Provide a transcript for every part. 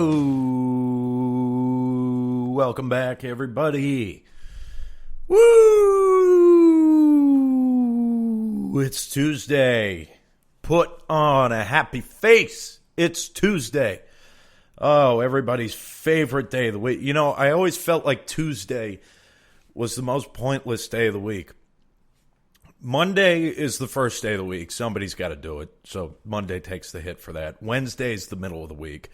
Hello, welcome back, everybody. Woo! It's Tuesday. Put on a happy face. It's Tuesday. Oh, everybody's favorite day of the week. You know, I always felt like Tuesday was the most pointless day of the week. Monday is the first day of the week. Somebody's got to do it. So Monday takes the hit for that. Wednesday is the middle of the week.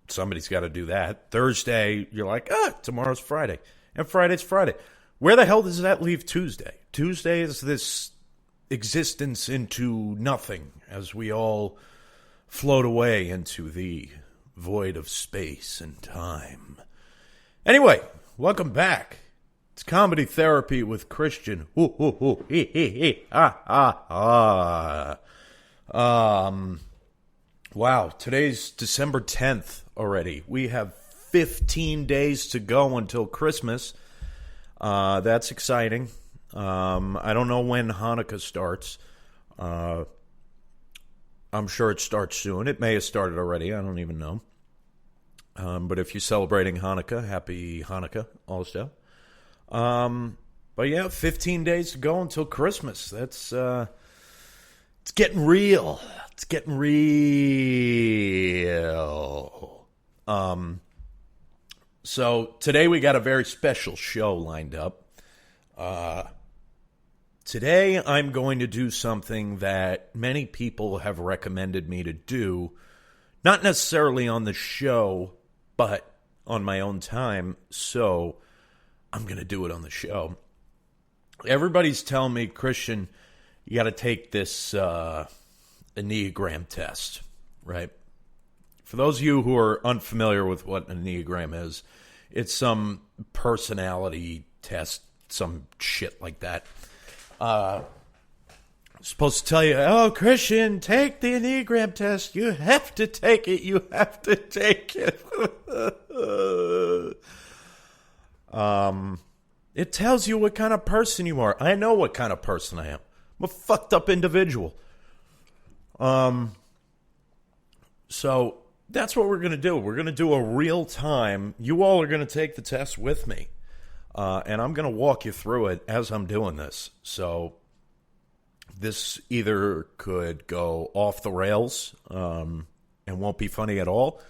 Somebody's got to do that. Thursday, you're like, tomorrow's Friday. And Friday's Friday. Where the hell does that leave Tuesday? Tuesday is this existence into nothing as we all float away into the void of space and time. Anyway, welcome back. It's Comedy Therapy with Christian. Wow, today's December 10th already. We have 15 days to go until Christmas. That's exciting. I don't know when Hanukkah starts. I'm sure it starts soon. It may have started already. I don't even know. But if you're celebrating Hanukkah, happy Hanukkah also. But yeah, 15 days to go until Christmas. That's, it's getting real. It's getting real. So today we got a very special show lined up. Today I'm going to do something that many people have recommended me to do, not necessarily on the show, but on my own time. So I'm going to do it on the show. Everybody's telling me, Christian, you got to take this Enneagram test, right? For those of you who are unfamiliar with what an Enneagram is, it's some personality test, some shit like that. I'm supposed to tell you, oh, Christian, take the Enneagram test. You have to take it. You have to take it. It tells you what kind of person you are. I know what kind of person I am. I'm a fucked up individual. So that's what we're going to do. We're going to do a real time. You all are going to take the test with me. And I'm going to walk you through it as I'm doing this. So this either could go off the rails, and won't be funny at all,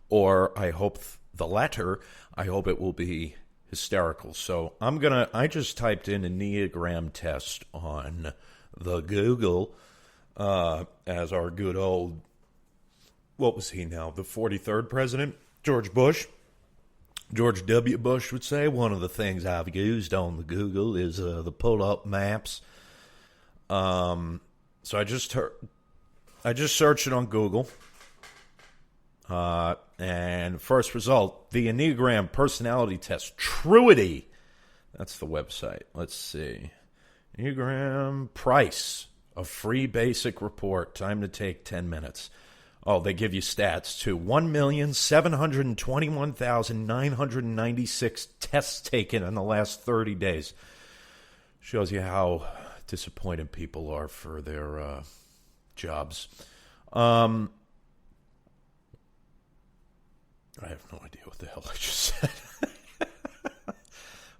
or I hope the latter. I hope it will be hysterical. So I just typed in Enneagram test on the Google, as our good old, what was he now, the 43rd president, George W. Bush would say. One of the things I've used on the Google is the pull-up maps. So I just searched it on Google. And first result, the Enneagram personality test, Truity. That's the website. Let's see. Enneagram price, a free basic report. Time to take 10 minutes. Oh, they give you stats too. 1,721,996 tests taken in the last 30 days. Shows you how disappointed people are for their jobs. I have no idea what the hell I just said.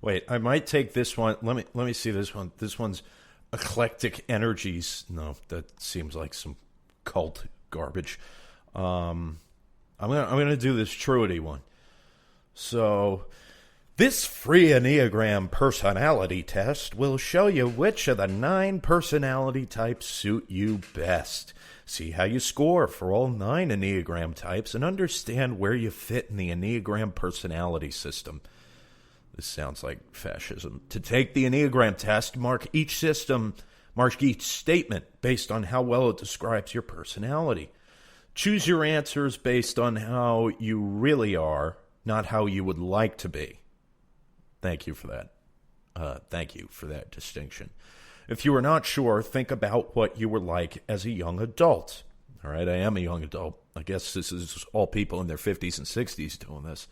Wait, I might take this one. Let me see this one. This one's Eclectic Energies. No, that seems like some cult garbage. I'm gonna do this Truity one. So this free Enneagram personality test will show you which of the 9 personality types suit you best. See how you score for all 9 Enneagram types and understand where you fit in the Enneagram personality system. This sounds like fascism. To take the Enneagram test, mark each statement based on how well it describes your personality. Choose your answers based on how you really are, not how you would like to be. Thank you for that. Thank you for that distinction. If you are not sure, think about what you were like as a young adult. All right, I am a young adult. I guess this is all people in their 50s and 60s doing this.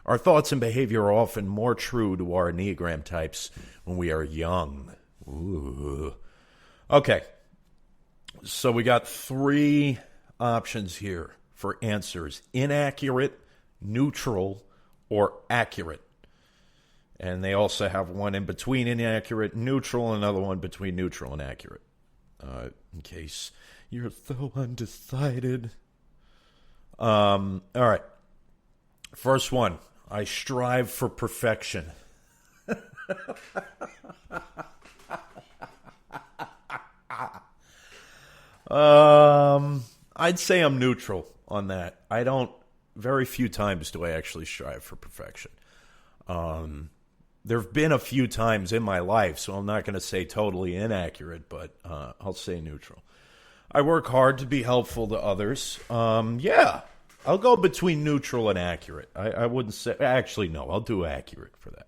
Our thoughts and behavior are often more true to our Enneagram types when we are young. Ooh. Okay, so we got 3 options here for answers inaccurate, neutral, or accurate. And they also have one in between inaccurate and neutral, and another one between neutral and accurate. In case you're so undecided. All right. First one. I strive for perfection. I'd say I'm neutral on that. Very few times do I actually strive for perfection. There have been a few times in my life, so I'm not going to say totally inaccurate, but I'll say neutral. I work hard to be helpful to others. Yeah, I'll go between neutral and accurate. I wouldn't say... Actually, no, I'll do accurate for that.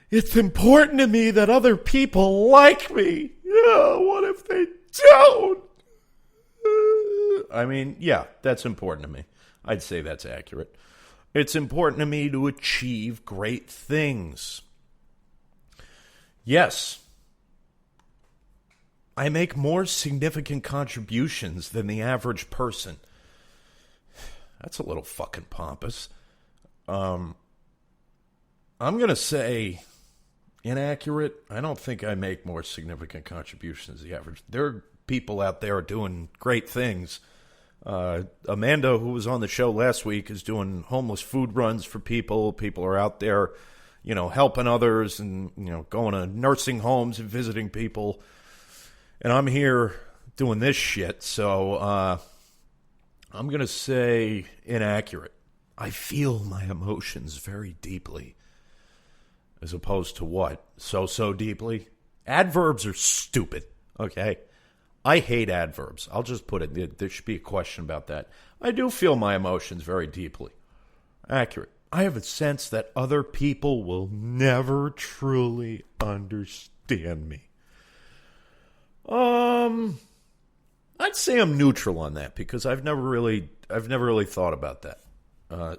It's important to me that other people like me. Yeah, what if they don't? I mean, yeah, that's important to me. I'd say that's accurate. It's important to me to achieve great things. Yes. I make more significant contributions than the average person. That's a little fucking pompous. I'm going to say inaccurate. I don't think I make more significant contributions than the average. There are people out there doing great things. Amanda, who was on the show last week, is doing homeless food runs for people. People are out there, helping others and, going to nursing homes and visiting people. And I'm here doing this shit. So, I'm going to say inaccurate. I feel my emotions very deeply. As opposed to what? So deeply? Adverbs are stupid, okay? I hate adverbs. I'll just put it. There should be a question about that. I do feel my emotions very deeply. Accurate. I have a sense that other people will never truly understand me. I'd say I'm neutral on that because I've never really thought about that.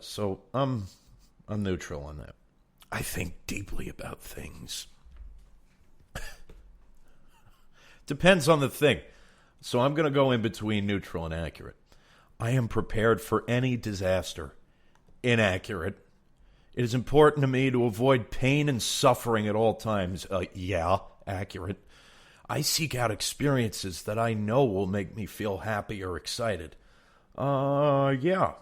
So I'm neutral on that. I think deeply about things. Depends on the thing. So I'm going to go in between neutral and accurate. I am prepared for any disaster. Inaccurate. It is important to me to avoid pain and suffering at all times. Yeah, accurate. I seek out experiences that I know will make me feel happy or excited. Yeah.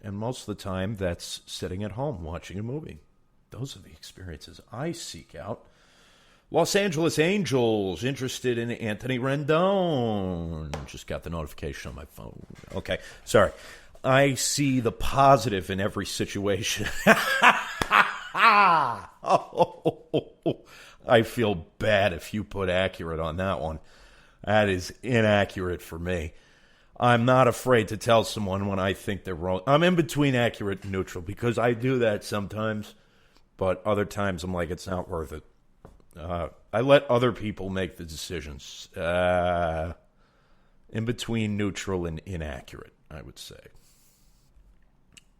And most of the time, that's sitting at home watching a movie. Those are the experiences I seek out. Los Angeles Angels, interested in Anthony Rendon. Just got the notification on my phone. Okay, sorry. I see the positive in every situation. I feel bad if you put accurate on that one. That is inaccurate for me. I'm not afraid to tell someone when I think they're wrong. I'm in between accurate and neutral because I do that sometimes, but other times I'm like, it's not worth it. I let other people make the decisions. In between neutral and inaccurate, I would say.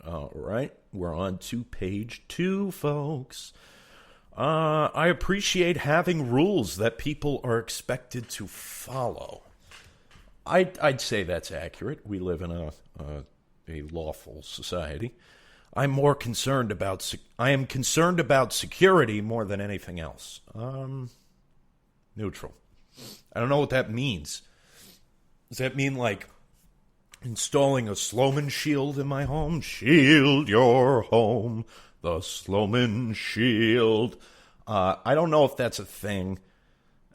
All right, we're on to page 2, folks. I appreciate having rules that people are expected to follow. I'd say that's accurate. We live in a lawful society. I am concerned about security more than anything else. Neutral. I don't know what that means. Does that mean like installing a Sloman shield in my home? Shield your home, the Sloman shield. I don't know if that's a thing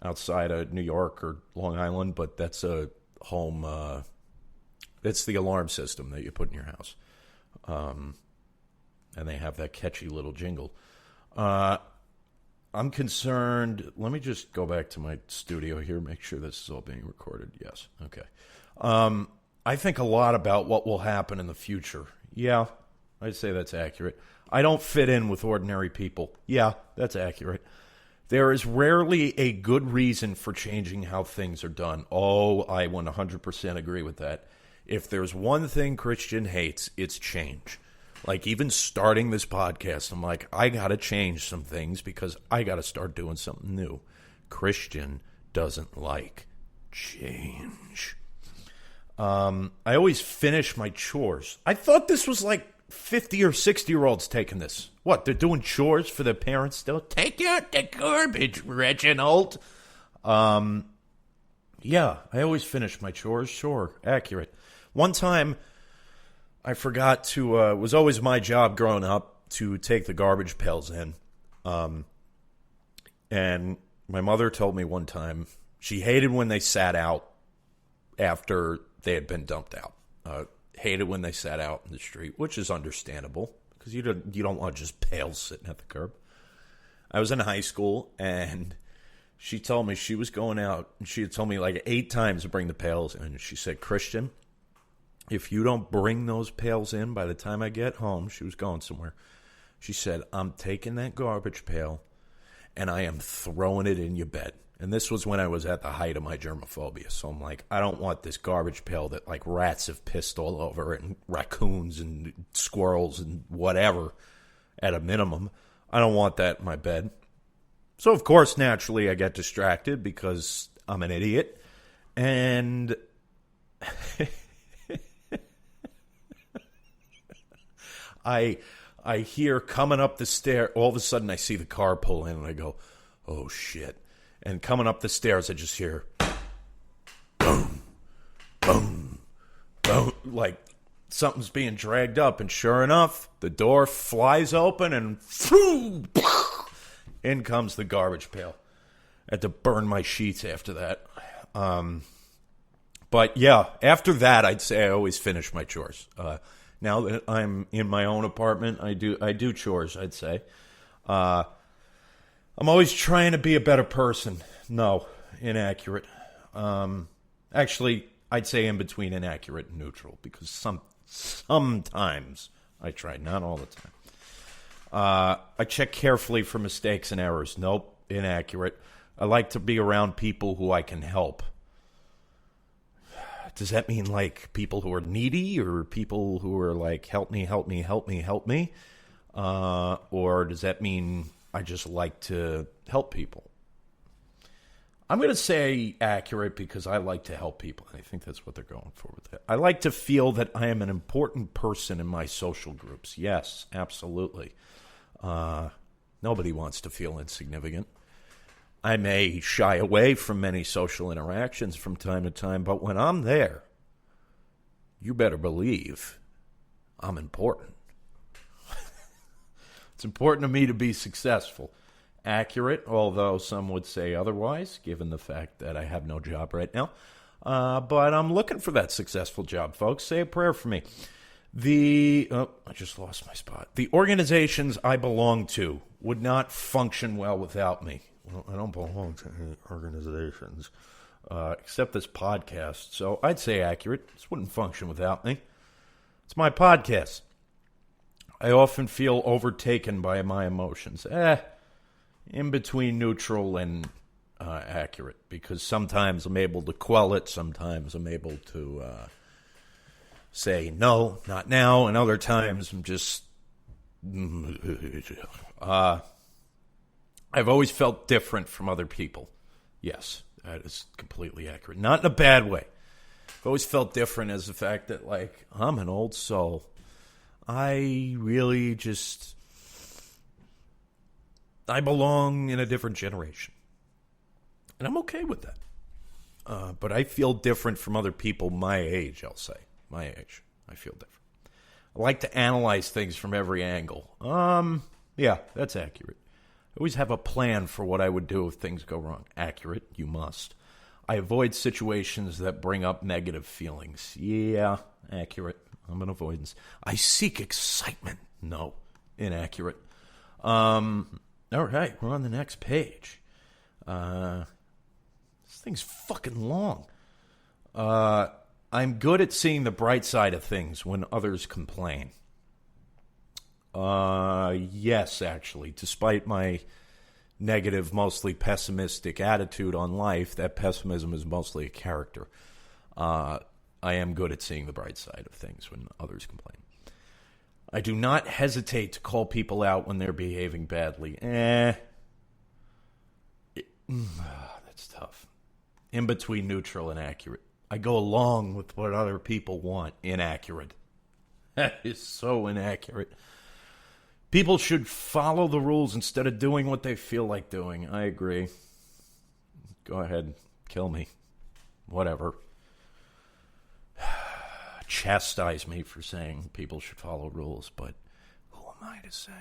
outside of New York or Long Island, but that's a home. It's the alarm system that you put in your house. And they have that catchy little jingle. I'm concerned. Let me just go back to my studio here, make sure this is all being recorded. Yes. Okay. I think a lot about what will happen in the future. Yeah, I'd say that's accurate. I don't fit in with ordinary people. Yeah, that's accurate. There is rarely a good reason for changing how things are done. Oh, I 100% agree with that. If there's one thing Christian hates, it's change. Like even starting this podcast, I'm like, I got to change some things because I got to start doing something new. Christian doesn't like change. I always finish my chores. I thought this was like 50 or 60-year-olds taking this. What, they're doing chores for their parents still? Take out the garbage, Reginald. Yeah, I always finish my chores. Sure, accurate. One time, I forgot to, it was always my job growing up to take the garbage pails in. And my mother told me one time she hated when they sat out after they had been dumped out. Hated when they sat out in the street, which is understandable because you don't want just pails sitting at the curb. I was in high school, and she told me she was going out, and she had told me like 8 times to bring the pails in. And she said, Christian, if you don't bring those pails in by the time I get home, she was going somewhere. She said, I'm taking that garbage pail, and I am throwing it in your bed. And this was when I was at the height of my germophobia. So I'm like, I don't want this garbage pail that like rats have pissed all over it, and raccoons and squirrels and whatever at a minimum. I don't want that in my bed. So, of course, naturally, I get distracted because I'm an idiot. And I hear coming up the stair. All of a sudden, I see the car pull in, and I go, oh, shit. And coming up the stairs, I just hear boom, boom, boom, like something's being dragged up. And sure enough, the door flies open, and in comes the garbage pail. I had to burn my sheets after that. But yeah, after that, I'd say I always finish my chores. Now that I'm in my own apartment, I do chores, I'd say. I'm always trying to be a better person. No, inaccurate. Actually, I'd say in between inaccurate and neutral, because sometimes I try, not all the time. I check carefully for mistakes and errors. Nope, inaccurate. I like to be around people who I can help. Does that mean like people who are needy, or people who are like, help me, help me, help me, help me? Or does that mean I just like to help people? I'm going to say accurate because I like to help people. I think that's what they're going for with that. I like to feel that I am an important person in my social groups. Yes, absolutely. Nobody wants to feel insignificant. I may shy away from many social interactions from time to time, but when I'm there, you better believe I'm important. It's important to me to be successful. Accurate, although some would say otherwise, given the fact that I have no job right now. But I'm looking for that successful job, folks. Say a prayer for me. I just lost my spot. The organizations I belong to would not function well without me. Well, I don't belong to any organizations, except this podcast. So I'd say accurate. This wouldn't function without me. It's my podcast. I often feel overtaken by my emotions. In between neutral and accurate, because sometimes I'm able to quell it, sometimes I'm able to say no, not now, and other times I'm just I've always felt different from other people. Yes, that is completely accurate. Not in a bad way. I've always felt different as the fact that, like, I'm an old soul. I really just, I belong in a different generation. And I'm okay with that. But I feel different from other people my age, I'll say. My age. I feel different. I like to analyze things from every angle. Yeah, that's accurate. I always have a plan for what I would do if things go wrong. Accurate, you must. I avoid situations that bring up negative feelings. Yeah, accurate. I'm an avoidance. I seek excitement. No, inaccurate. All right, we're on the next page. This thing's fucking long. I'm good at seeing the bright side of things when others complain. Yes, actually. Despite my negative, mostly pessimistic attitude on life, that pessimism is mostly a character. I am good at seeing the bright side of things when others complain. I do not hesitate to call people out when they're behaving badly. That's tough. In between neutral and accurate. I go along with what other people want. Inaccurate. That is so inaccurate. People should follow the rules instead of doing what they feel like doing. I agree. Go ahead. Kill me. Whatever. Chastise me for saying people should follow rules, but who am I to say?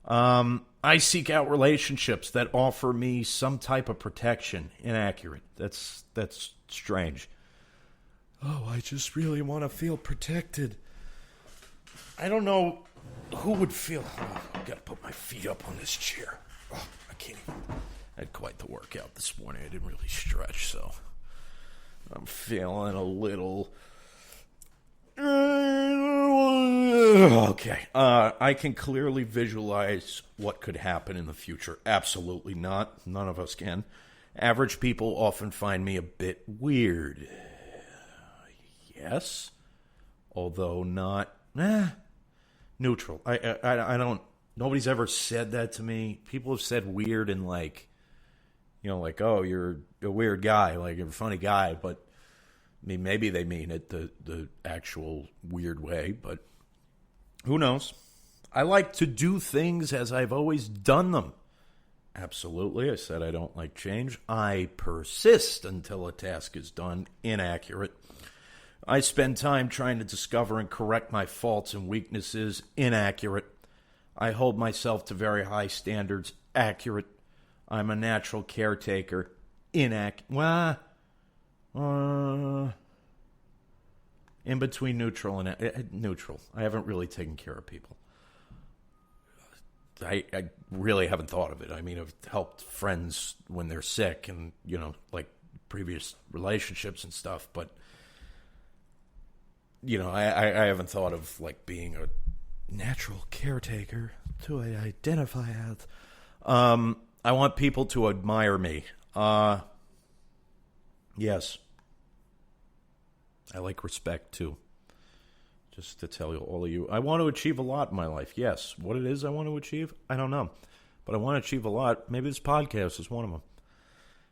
I seek out relationships that offer me some type of protection. Inaccurate. That's strange. Oh, I just really want to feel protected. I don't know who would feel... Oh, I've got to put my feet up on this chair. Oh, I can't even... I had quite the workout this morning. I didn't really stretch, so... I'm feeling a little... Okay. I can clearly visualize what could happen in the future. Absolutely not. None of us can. Average people often find me a bit weird. Yes. Although not... neutral. I don't... Nobody's ever said that to me. People have said weird and like... You know, like, oh, you're a weird guy. Like, you're a funny guy. But, I mean, maybe they mean it the actual weird way. But who knows? I like to do things as I've always done them. Absolutely. I said I don't like change. I persist until a task is done. Inaccurate. I spend time trying to discover and correct my faults and weaknesses. Inaccurate. I hold myself to very high standards. Accurate. I'm a natural caretaker. Inaccurate. In between neutral and neutral. I haven't really taken care of people. I really haven't thought of it. I mean, I've helped friends when they're sick and, you know, like previous relationships and stuff. But, you know, I haven't thought of, like, being a natural caretaker to identify as. I want people to admire me. Yes. I like respect, too. Just to tell you, all of you, I want to achieve a lot in my life. Yes. What it is I want to achieve, I don't know. But I want to achieve a lot. Maybe this podcast is one of them.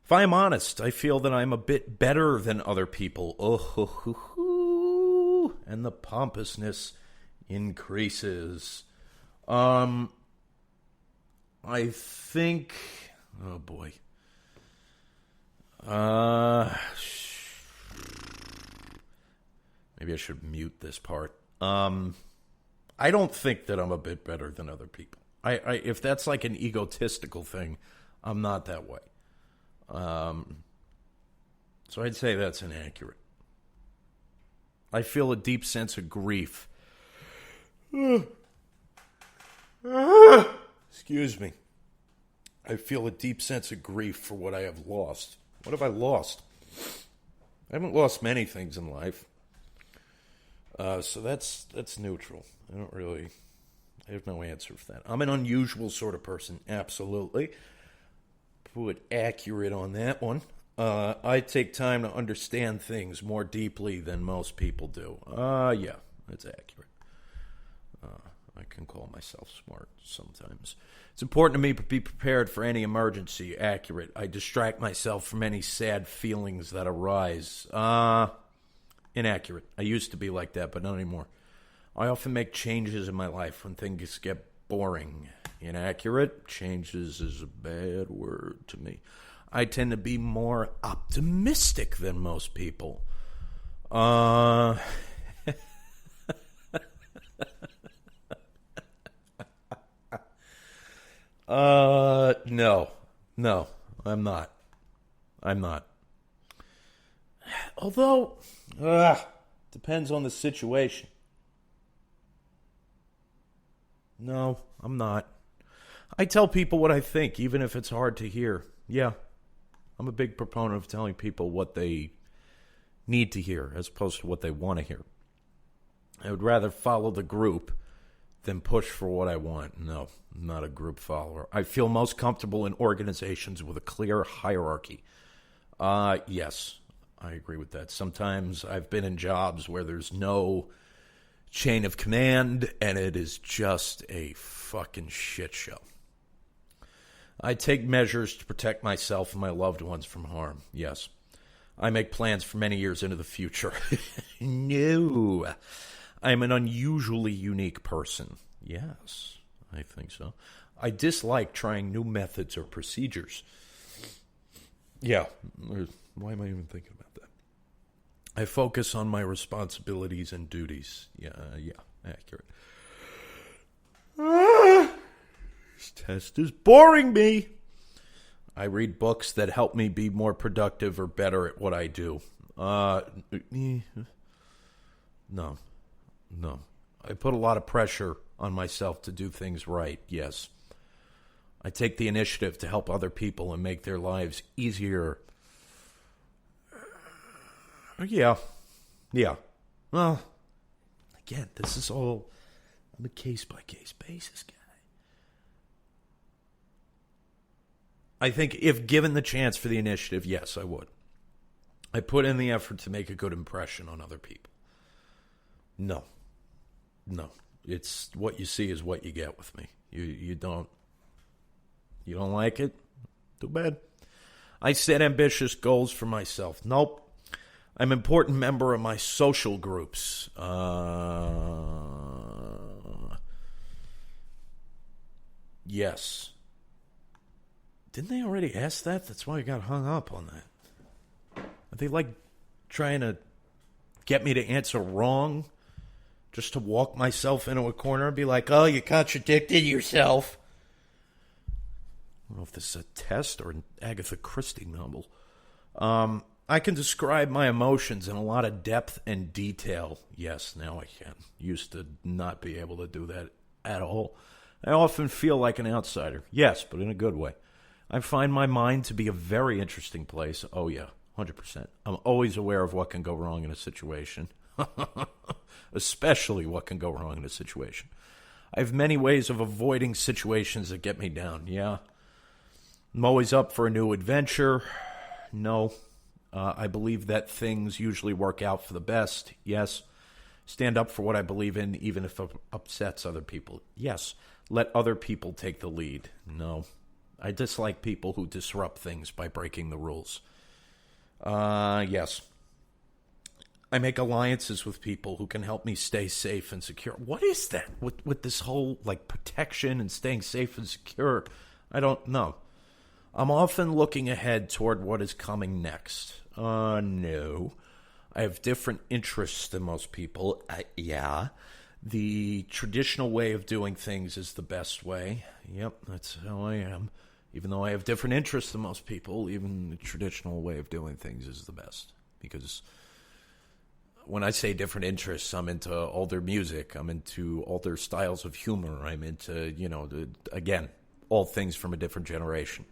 If I am honest, I feel that I'm a bit better than other people. Oh, and the pompousness increases. I think... Oh, boy. Maybe I should mute this part. I don't think that I'm a bit better than other people. If that's like an egotistical thing, I'm not that way. So I'd say that's inaccurate. I feel a deep sense of grief. Excuse me. I feel a deep sense of grief for what I have lost. What have I lost? I haven't lost many things in life. So that's neutral. I have no answer for that. I'm an unusual sort of person. Absolutely. Put accurate on that one. I take time to understand things more deeply than most people do. Yeah, that's accurate. I can call myself smart sometimes. It's important to me to be prepared for any emergency. Accurate. I distract myself from any sad feelings that arise. Inaccurate. I used to be like that, but not anymore. I often make changes in my life when things get boring. Inaccurate. Changes is a bad word to me. I tend to be more optimistic than most people. No, I'm not. Although, depends on the situation. No, I'm not. I tell people what I think, even if it's hard to hear. Yeah, I'm a big proponent of telling people what they need to hear as opposed to what they want to hear. I would rather follow the group than push for what I want. No, I'm not a group follower. I feel most comfortable in organizations with a clear hierarchy. Yes, I agree with that. Sometimes I've been in jobs where there's no chain of command, and it is just a fucking shit show. I take measures to protect myself and my loved ones from harm. Yes. I make plans for many years into the future. No. I'm an unusually unique person. Yes, I think so. I dislike trying new methods or procedures. Yeah. Why am I even thinking about that? I focus on my responsibilities and duties. Yeah, accurate. This test is boring me. I read books that help me be more productive or better at what I do. No. I put a lot of pressure on myself to do things right, yes. I take the initiative to help other people and make their lives easier. Yeah. Well, again, this is all on a case-by-case basis, guy. I think if given the chance for the initiative, yes, I would. I put in the effort to make a good impression on other people. No. It's what you see is what you get with me. You don't like it? Too bad. I set ambitious goals for myself. Nope. I'm an important member of my social groups. Yes. Didn't they already ask that? That's why I got hung up on that. Are they like trying to get me to answer wrong? Just to walk myself into a corner and be like, oh, you contradicted yourself. I don't know if this is a test or an Agatha Christie novel. I can describe my emotions in a lot of depth and detail. Yes, now I can. Used to not be able to do that at all. I often feel like an outsider. Yes, but in a good way. I find my mind to be a very interesting place. Oh, yeah, 100%. I'm always aware of what can go wrong in a situation. Especially what can go wrong in a situation. I have many ways of avoiding situations that get me down. Yeah. I'm always up for a new adventure. No. I believe that things usually work out for the best. Yes. Stand up for what I believe in, even if it upsets other people. Yes. Let other people take the lead. No. I dislike people who disrupt things by breaking the rules. Yes. I make alliances with people who can help me stay safe and secure. What is that with this whole like protection and staying safe and secure? I don't know. I'm often looking ahead toward what is coming next. No. I have different interests than most people. Yeah. The traditional way of doing things is the best way. Yep, that's how I am. Even though I have different interests than most people, even the traditional way of doing things is the best. Because when I say different interests, I'm into older music. I'm into older styles of humor. I'm into, again, all things from a different generation.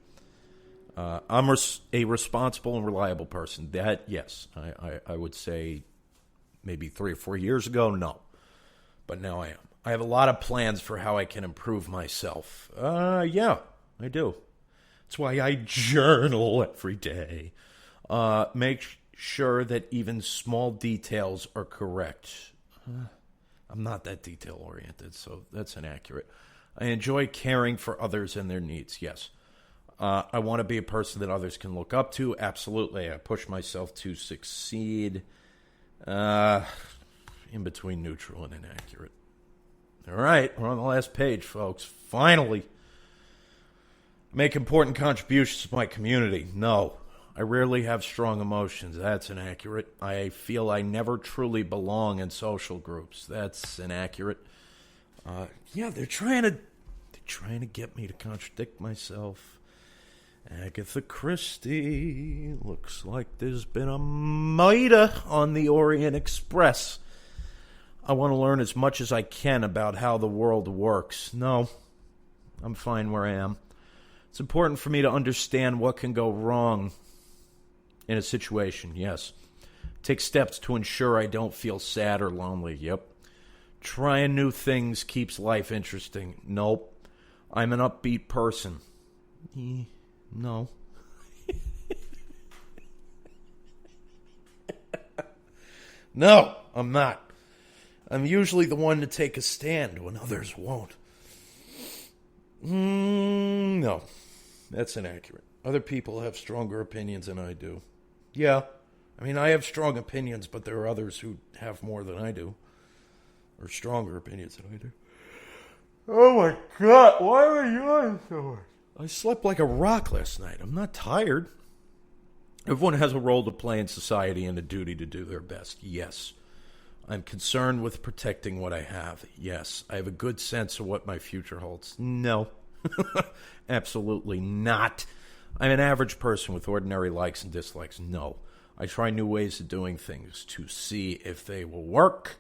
I'm a responsible and reliable person. That, yes, I would say maybe 3 or 4 years ago, no. But now I am. I have a lot of plans for how I can improve myself. Yeah, I do. That's why I journal every day. Make sure that even small details are correct. I'm not that detail-oriented, so that's inaccurate. I enjoy caring for others and their needs, yes. I want to be a person that others can look up to, absolutely. I push myself to succeed. In between neutral and inaccurate. All right, we're on the last page, folks. Finally. Make important contributions to my community. No. I rarely have strong emotions. That's inaccurate. I feel I never truly belong in social groups. That's inaccurate. Yeah, they're trying to get me to contradict myself. Agatha Christie. Looks like there's been a murder on the Orient Express. I want to learn as much as I can about how the world works. No, I'm fine where I am. It's important for me to understand what can go wrong in a situation, yes. Take steps to ensure I don't feel sad or lonely, yep. Trying new things keeps life interesting. Nope. I'm an upbeat person. No. No, I'm not. I'm usually the one to take a stand when others won't. No, that's inaccurate. Other people have stronger opinions than I do. Yeah, I mean, I have strong opinions, but there are others who have more than I do. Or stronger opinions than I do. Oh my God, why am I yawning so much? I slept like a rock last night. I'm not tired. Everyone has a role to play in society and a duty to do their best. Yes. I'm concerned with protecting what I have. Yes. I have a good sense of what my future holds. No. Absolutely not. I'm an average person with ordinary likes and dislikes. No. I try new ways of doing things to see if they will work.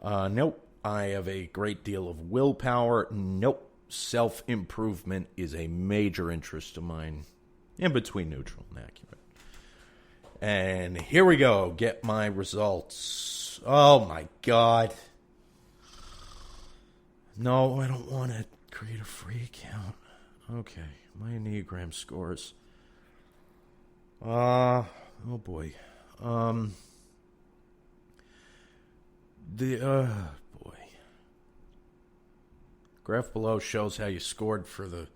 Nope. I have a great deal of willpower. Nope. Self-improvement is a major interest of mine. In between neutral and accurate. And here we go. Get my results. Oh my God. No, I don't want to create a free account. Okay. My Enneagram scores. Oh boy. Boy. Graph below shows how you scored for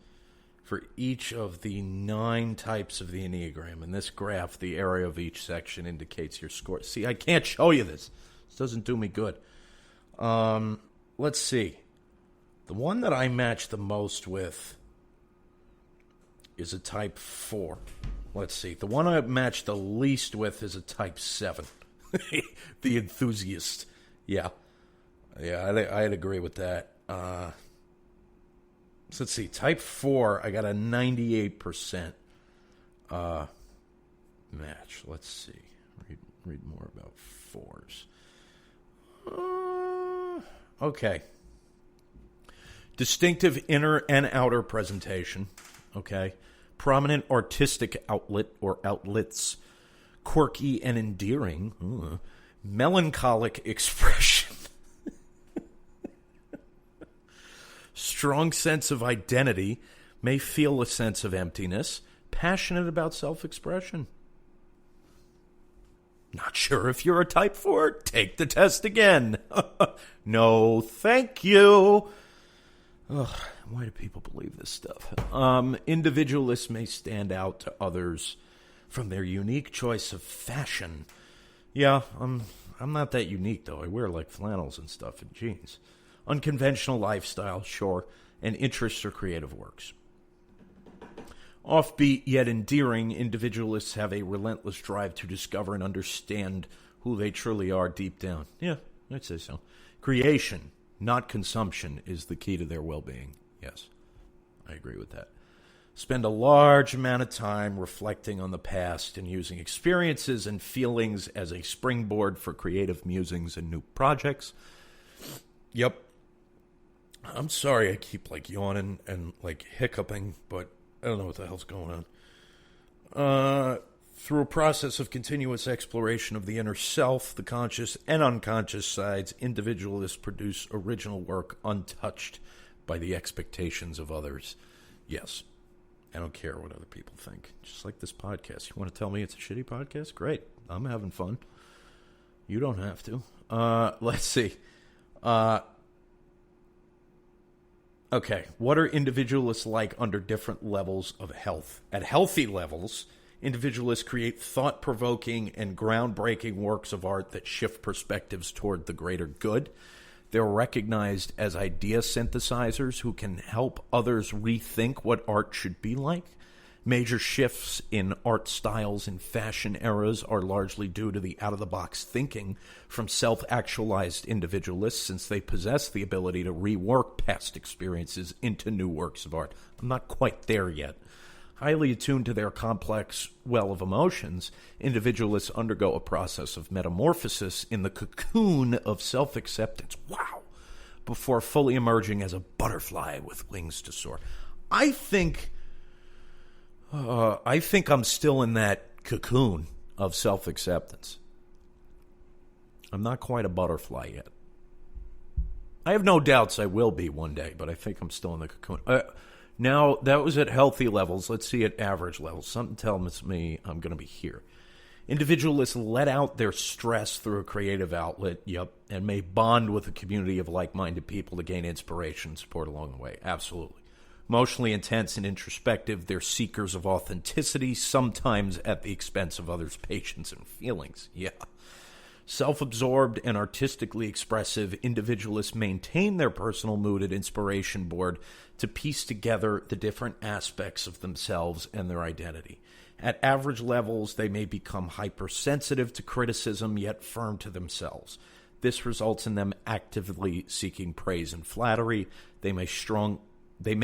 each of the 9 types of the Enneagram. In this graph, the area of each section indicates your score. See, I can't show you this. This doesn't do me good. Let's see. The one that I match the most with is a type 4. Let's see. The one I match the least with is a type 7. The enthusiast. Yeah. Yeah, I'd agree with that. So let's see. Type 4, I got a 98% match. Let's see. Read more about 4s. Okay. Distinctive inner and outer presentation. Okay. Prominent artistic outlet or outlets. Quirky and endearing. Melancholic expression. Strong sense of identity. May feel a sense of emptiness. Passionate about self-expression. Not sure if you're a type 4? Take the test again. No, thank you. Ugh, why do people believe this stuff? Individualists may stand out to others from their unique choice of fashion. Yeah, I'm not that unique, though. I wear, like, flannels and stuff and jeans. Unconventional lifestyle, sure, and interests or creative works. Offbeat yet endearing, individualists have a relentless drive to discover and understand who they truly are deep down. Yeah, I'd say so. Creation, not consumption, is the key to their well-being. Yes, I agree with that. Spend a large amount of time reflecting on the past and using experiences and feelings as a springboard for creative musings and new projects. Yep. I'm sorry I keep, like, yawning and, like, hiccuping, but I don't know what the hell's going on. Through a process of continuous exploration of the inner self, the conscious and unconscious sides, individualists produce original work untouched by the expectations of others. Yes. I don't care what other people think. Just like this podcast. You want to tell me it's a shitty podcast? Great. I'm having fun. You don't have to. Let's see. Okay. What are individualists like under different levels of health? At healthy levels, individualists create thought-provoking and groundbreaking works of art that shift perspectives toward the greater good. They're recognized as idea synthesizers who can help others rethink what art should be like. Major shifts in art styles and fashion eras are largely due to the out-of-the-box thinking from self-actualized individualists, since they possess the ability to rework past experiences into new works of art. I'm not quite there yet. Highly attuned to their complex well of emotions, individualists undergo a process of metamorphosis in the cocoon of self-acceptance. Wow! Before fully emerging as a butterfly with wings to soar. I think I'm still in that cocoon of self-acceptance. I'm not quite a butterfly yet. I have no doubts I will be one day, but I think I'm still in the cocoon. Now, that was at healthy levels. Let's see at average levels. Something tells me I'm going to be here. Individualists let out their stress through a creative outlet, and may bond with a community of like-minded people to gain inspiration and support along the way. Absolutely. Emotionally intense and introspective, they're seekers of authenticity, sometimes at the expense of others' patience and feelings. Yeah. Self-absorbed and artistically expressive, individualists maintain their personal mood and inspiration board to piece together the different aspects of themselves and their identity. At average levels, they may become hypersensitive to criticism, yet firm to themselves. This results in them actively seeking praise and flattery. They may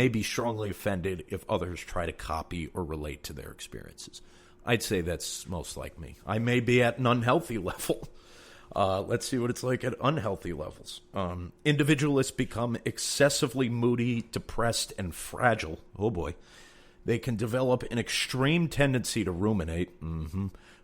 be strongly offended if others try to copy or relate to their experiences. I'd say that's most like me. I may be at an unhealthy level. Let's see what it's like at unhealthy levels. Individualists become excessively moody, depressed, and fragile. Oh boy. They can develop an extreme tendency to ruminate,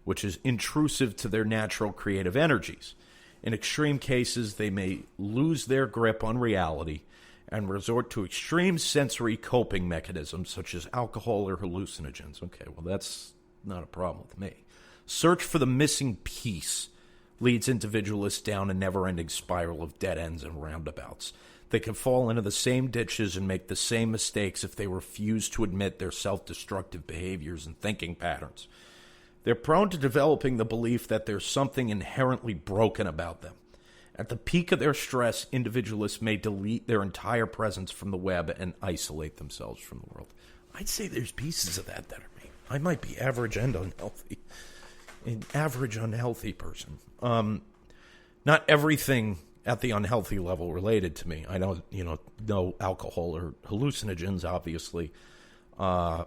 which is intrusive to their natural creative energies. In extreme cases, they may lose their grip on reality and resort to extreme sensory coping mechanisms such as alcohol or hallucinogens. Okay, well, that's not a problem with me. Search for the missing piece leads individualists down a never-ending spiral of dead ends and roundabouts. They can fall into the same ditches and make the same mistakes if they refuse to admit their self-destructive behaviors and thinking patterns. They're prone to developing the belief that there's something inherently broken about them. At the peak of their stress, individualists may delete their entire presence from the web and isolate themselves from the world. I'd say there's pieces of that are me. I might be average and unhealthy. An average unhealthy person. Not everything at the unhealthy level related to me. I know, no alcohol or hallucinogens, obviously. I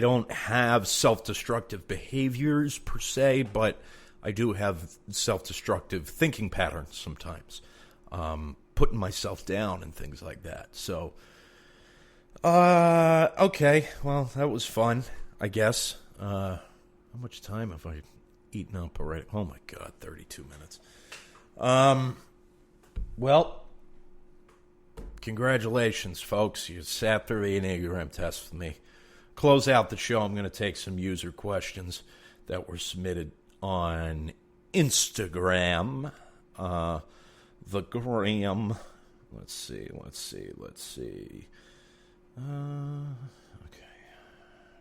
don't have self-destructive behaviors per se, but I do have self-destructive thinking patterns sometimes, putting myself down and things like that. So, okay, well, that was fun, I guess. How much time have I eaten up already? Oh my God, 32 minutes. Well, congratulations, folks. You sat through the Enneagram test with me. Close out the show. I'm going to take some user questions that were submitted on Instagram. The gram. Let's see. Okay.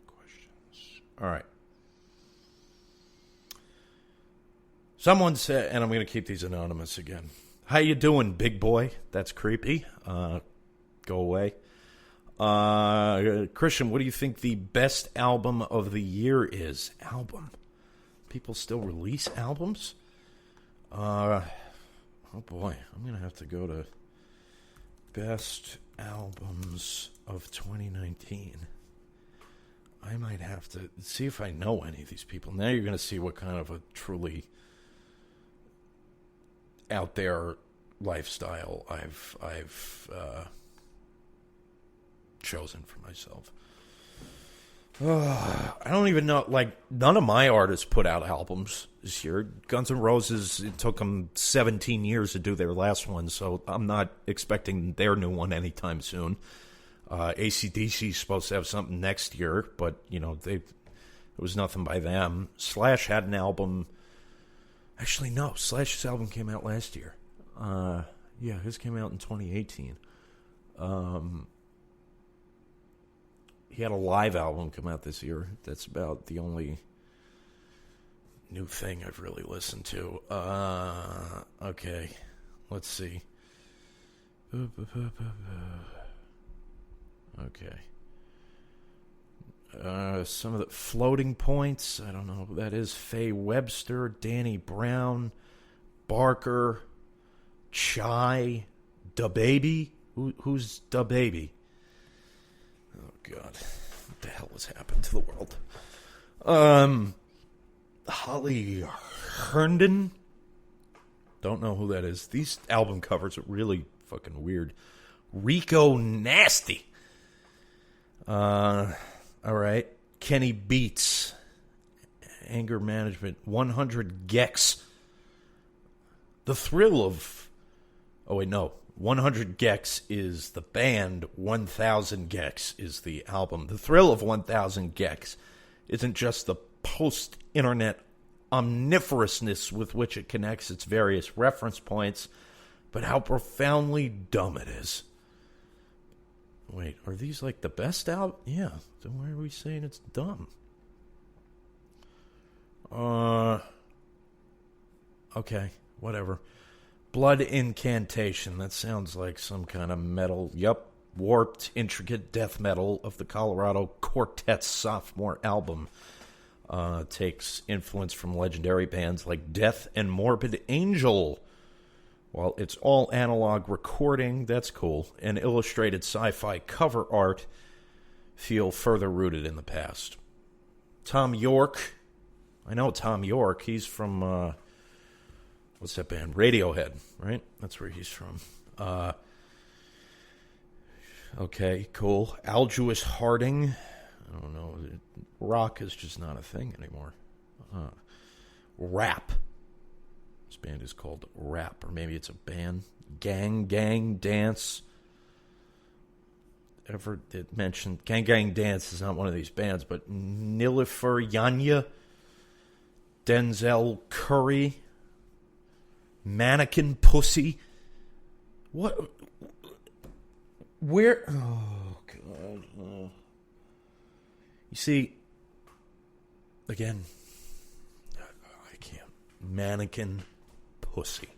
Questions. All right. Someone said, and I'm going to keep these anonymous again. How you doing, big boy? That's creepy. Go away. Christian, what do you think the best album of the year is? Album? People still release albums? Oh boy, I'm going to have to go to best albums of 2019. I might have to see if I know any of these people. Now you're going to see what kind of a truly out there lifestyle I've chosen for myself. I don't even know. Like, none of my artists put out albums this year. Guns N' Roses, it took them 17 years to do their last one, so I'm not expecting their new one anytime soon. AC/DC is supposed to have something next year, but it was nothing by them. Slash had an album. Actually, no. Slash's album came out last year. Yeah, his came out in 2018. He had a live album come out this year. That's about the only new thing I've really listened to. Okay. Let's see. Okay. Some of the Floating Points. I don't know who that is. Faye Webster, Danny Brown, Barker, Chai, DaBaby. Who's DaBaby? Oh, God. What the hell has happened to the world? Holly Herndon. Don't know who that is. These album covers are really fucking weird. Rico Nasty. All right. Kenny Beats. Anger Management. 100 Gex. The Thrill of... Oh, wait, no. 100 Gex is the band. 1000 Gex is the album. The Thrill of 1000 Gex isn't just the post-internet omniferousness with which it connects its various reference points, but how profoundly dumb it is. Wait, are these like the best album? Yeah. So why are we saying it's dumb? Okay, whatever. Blood Incantation. That sounds like some kind of metal. Yup. Warped, intricate death metal of the Colorado Quartet's sophomore album. Takes influence from legendary bands like Death and Morbid Angel. While it's all analog recording, that's cool, and illustrated sci-fi cover art feel further rooted in the past. Tom York. I know Tom York. He's from, what's that band? Radiohead, right? That's where he's from. Okay, cool. Algius Harding. I don't know. Rock is just not a thing anymore. Rap. This band is called Rap, or maybe it's a band. Gang Dance. Ever it mentioned Gang Dance is not one of these bands, but Nilüfer Yanya, Denzel Curry, Mannequin Pussy. What? Where? Oh God! You see, again, I can't. Mannequin Pussy.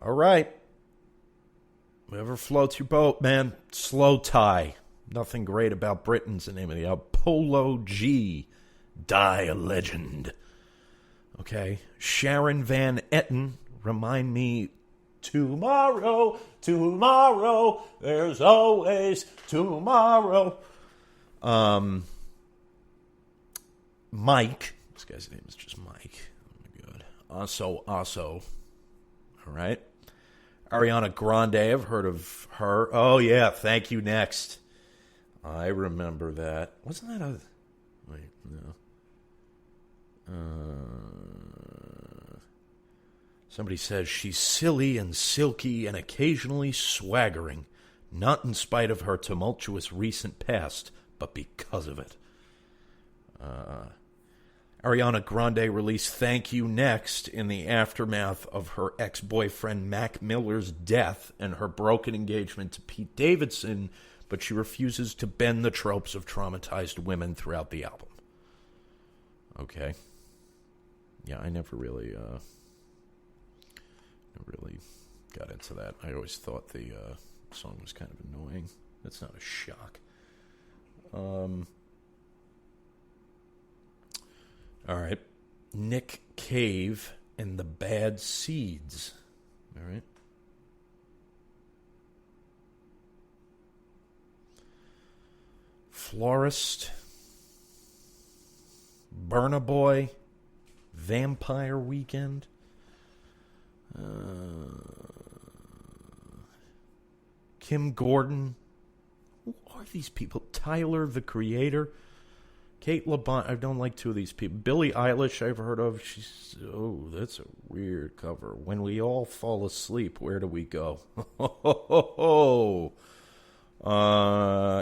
All right. Whatever floats your boat, man. Slow Tie. Nothing Great About Britain's the name of the album. Polo G. Die a Legend. Okay. Sharon Van Etten. Remind Me Tomorrow. There's always tomorrow. Mike. This guy's name is just Mike. Oh my God. Also. All right. Ariana Grande, I've heard of her. Oh, yeah, Thank You Next. I remember that. Wasn't that a... Wait, no. Somebody says she's silly and silky and occasionally swaggering, not in spite of her tumultuous recent past, but because of it. Ariana Grande released Thank You Next in the aftermath of her ex-boyfriend Mac Miller's death and her broken engagement to Pete Davidson, but she refuses to bend the tropes of traumatized women throughout the album. Okay. Yeah, I never really got into that. I always thought the song was kind of annoying. That's not a shock. All right. Nick Cave and the Bad Seeds. All right. Florist. Burna Boy. Vampire Weekend. Kim Gordon. Who are these people? Tyler, the Creator. Kate LeBon. I don't like two of these people. Billie Eilish, I've heard of. She's... Oh, that's a weird cover. When We All Fall Asleep, Where Do We Go?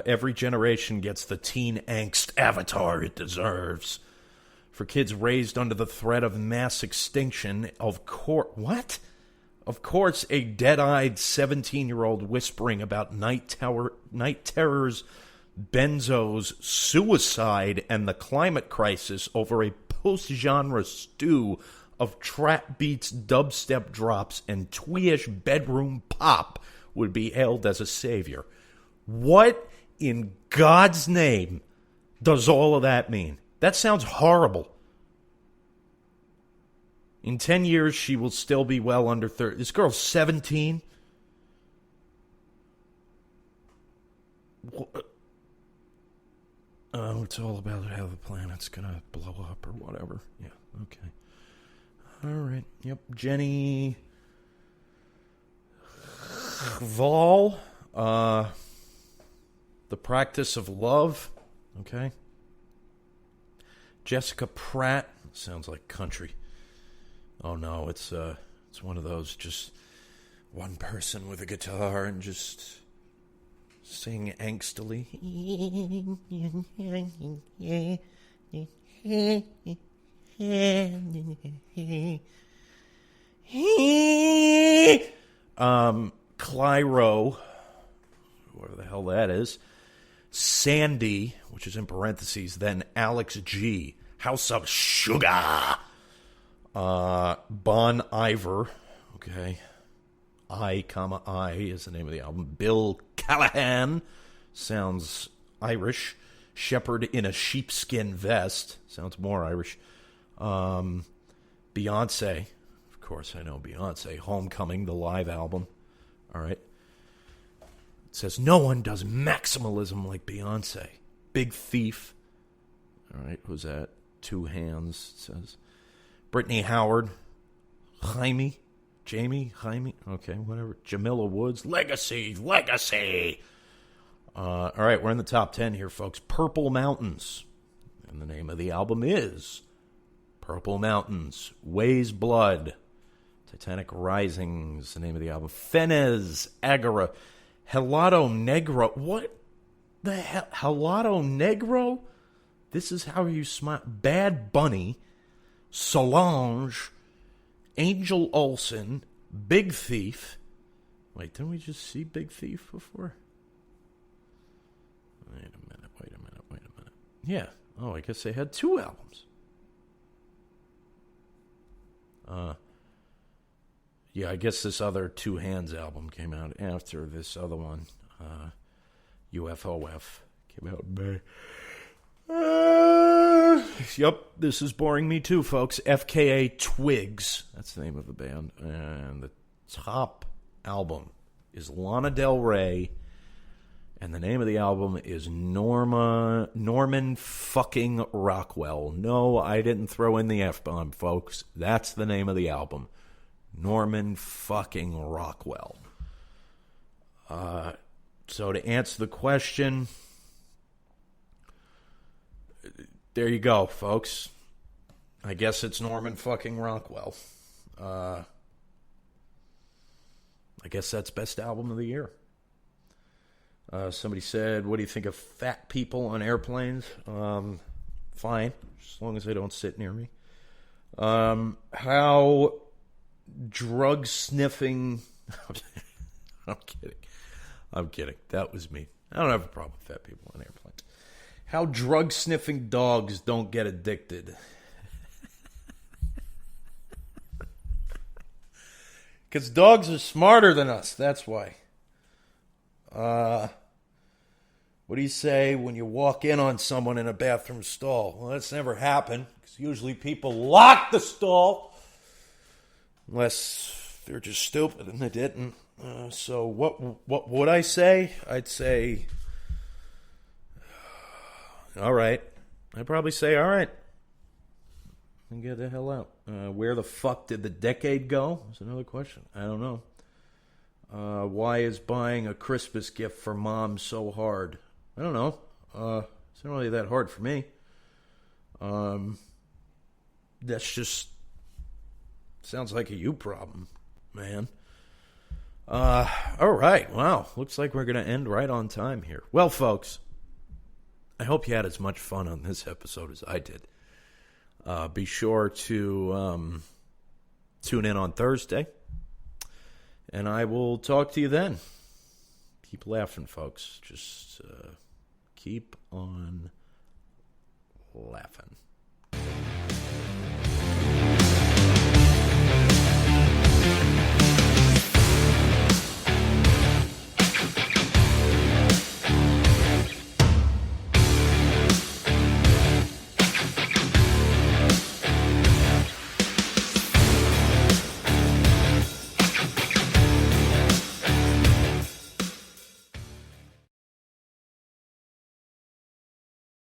Every generation gets the teen angst avatar it deserves. For kids raised under the threat of mass extinction, of course... What? Of course, a dead-eyed 17-year-old whispering about night terrors, benzos, suicide, and the climate crisis over a post-genre stew of trap beats, dubstep drops, and twee-ish bedroom pop would be hailed as a savior. What in God's name does all of that mean? That sounds horrible. In 10 years, she will still be well under 30. This girl's 17. Oh, it's all about how the planet's going to blow up or whatever. Yeah, okay. All right. Yep. Jenny Vol. The Practice of Love. Okay. Jessica Pratt. Sounds like country. Oh, no. It's one of those just one person with a guitar and just... sing angstily. Clyro, whoever the hell that is. Sandy, which is in parentheses, then Alex G. House of Sugar. Bon Iver, okay. I, is the name of the album. Bill Callahan, sounds Irish. Shepherd in a sheepskin vest, sounds more Irish. Beyonce, of course I know Beyonce. Homecoming, the live album. All right. It says, no one does maximalism like Beyonce. Big Thief. All right, who's that? Two hands, it says. Brittany Howard. Jaime. Okay, whatever. Jamila Woods. Legacy. All right, we're in the top 10 here, folks. Purple Mountains. And the name of the album is Purple Mountains. Weighs Blood. Titanic Rising is the name of the album. Fenez Agora. Helado Negro. What the hell? Helado Negro? This is how you smile. Bad Bunny. Solange. Angel Olsen. Big Thief. Wait, didn't we just see Big Thief before? Wait a minute. Yeah. Oh, I guess they had two albums. Yeah, I guess this other Two Hands album came out after this other one. UFOF came out in May. Yep, this is boring me too, folks. FKA Twigs. That's the name of the band. And the top album is Lana Del Rey. And the name of the album is Norman fucking Rockwell. No, I didn't throw in the F-bomb, folks. That's the name of the album. Norman fucking Rockwell. So to answer the question, there you go, folks. I guess it's Norman fucking Rockwell. I guess that's best album of the year. Somebody said, what do you think of fat people on airplanes? Fine, as long as they don't sit near me. How drug sniffing... I'm kidding. That was me. I don't have a problem with fat people on airplanes. How drug sniffing dogs don't get addicted. Because dogs are smarter than us, that's why. What do you say when you walk in on someone in a bathroom stall? Well, that's never happened, because usually people lock the stall. Unless they're just stupid and they didn't. So what would I say? I'd say, all right. I'd probably say, all right. And get the hell out. Where the fuck did the decade go? That's another question. I don't know. Why is buying a Christmas gift for mom so hard? I don't know. It's not really that hard for me. That's just sounds like a you problem, man. All right. Wow. Looks like we're going to end right on time here. Well, folks, I hope you had as much fun on this episode as I did. Be sure to tune in on Thursday, and I will talk to you then. Keep laughing, folks. Just keep on laughing.